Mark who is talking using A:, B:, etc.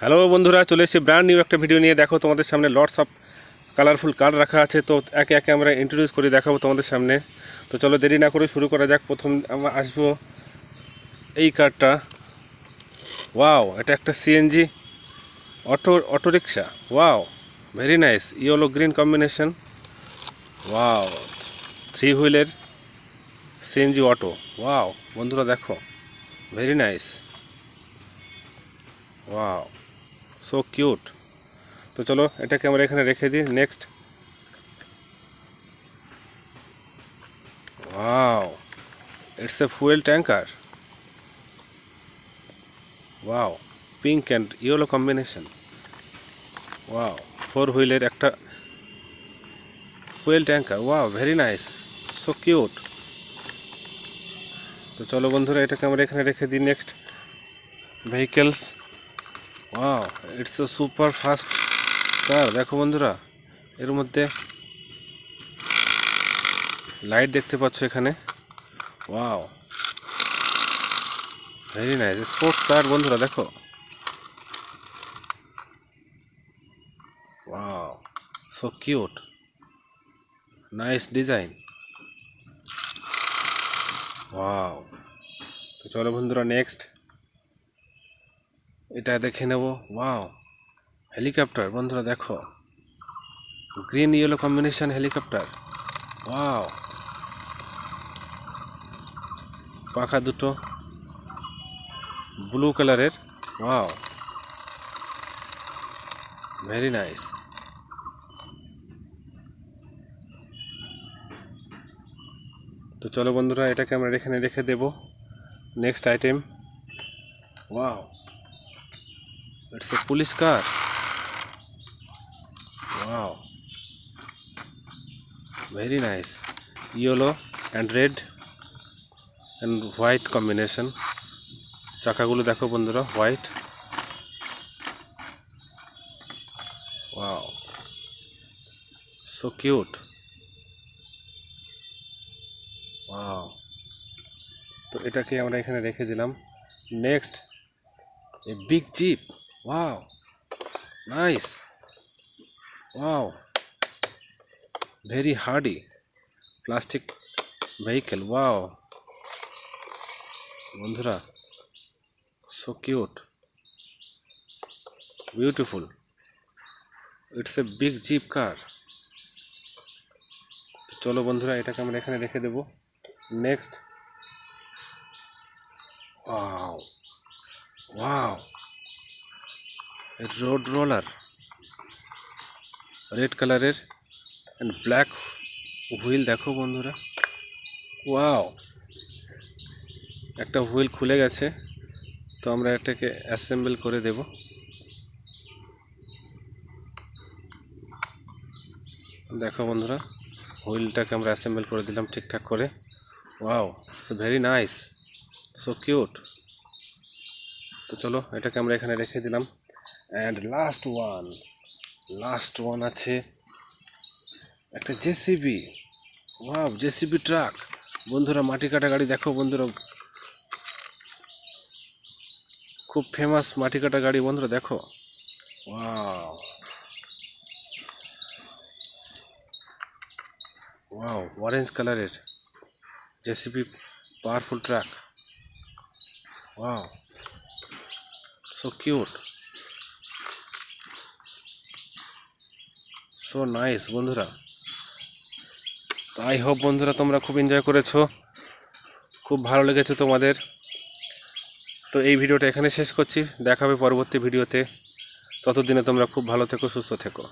A: Hello বন্ধুরা, চলে এসেছি ব্র্যান্ড নিউ একটা ভিডিও নিয়ে। দেখো তোমাদের সামনে লটস অফ কালারফুল কার রাখা আছে, তো একে একে আমরা ইন্ট্রোডিউস করে দেখাবো তোমাদের সামনে। তো চলো দেরি না করে শুরু করা যাক। প্রথম আমরা আসবো এই কারটা। ওয়াও, এটা একটা CNG auto rickshaw. Wow, very nice, yellow green combination. Wow, 3 হুইলের সিএনজি অটো। ওয়াও বন্ধুরা দেখো, very nice. Wow, so cute. তো চলো এটাকে আমরা এখানে রেখে দিই। Next, wow, it's A fuel tanker. Wow, pink and yellow combination. Wow, 4 হুইলের একটা fuel tanker. Wow, very nice, so cute. তো চলো বন্ধুরা এটাকে আমরা এখানে রেখে দিই। Next, vehicles. Wow, it's A super fast কার। দেখো বন্ধুরা, এর মধ্যে লাইট দেখতে পাচ্ছ এখানে। Wow, very nice, sports car বন্ধুরা দেখো। Wow, so cute, nice design. Wow. তো চলো বন্ধুরা নেক্সট এটা দেখে নেব। ওয়াও, হেলিকপ্টার বন্ধুরা দেখো, green yellow combination helicopter. Wow, পাখা দুটো ব্লু কালারের। Wow, very nice. তো চলো বন্ধুরা এটাকে আমরা এখানে রেখে দেব। Next item. Wow, it's a police car. Wow, very nice, yellow and red and white combination. চাকাগুলো দেখো বন্ধুরা, white. Wow, so cute. Wow. তো এটাকে আমরা এখানে রেখে দিলাম। Next, a big jeep. Wow, nice. Wow, very hardy plastic vehicle. Wow বন্ধুরা, so cute, beautiful, it's a big jeep car. চলো বন্ধুরা এটাকে আমরা এখানে রেখে দেব। Next, wow, wow, road roller, red কালারের অ্যান্ড ব্ল্যাক হুইল দেখো বন্ধুরা। ওয়াও, একটা হুইল খুলে গেছে, তো আমরা এটাকে অ্যাসেম্বল করে দেব। দেখো বন্ধুরা, হুইলটাকে আমরা অ্যাসেম্বল করে দিলাম ঠিকঠাক করে। Wow, it's very nice, so cute. তো চলো এটাকে আমরা এখানে রেখে দিলাম। অ্যান্ড লাস্ট ওয়ান আছে একটা জেসিবি। ওয়াও, জেসিবি ট্রাক বন্ধুরা, মাটি কাটা গাড়ি দেখো বন্ধুরা, খুব ফেমাস মাটি কাটা গাড়ি বন্ধুরা দেখো। ওয়াও, ওয়াও, অরেঞ্জ কালারের JCB powerful truck. Wow, so cute, so nice বন্ধুরা। তো আই হোপ বন্ধুরা তোমরা খুব এনজয় করেছো, খুব ভালো লেগেছে তোমাদের। তো এই ভিডিওটা এখানে শেষ করছি, দেখা হবে পরবর্তী ভিডিওতে। ততদিনে তোমরা খুব ভালো থেকো, সুস্থ থেকো।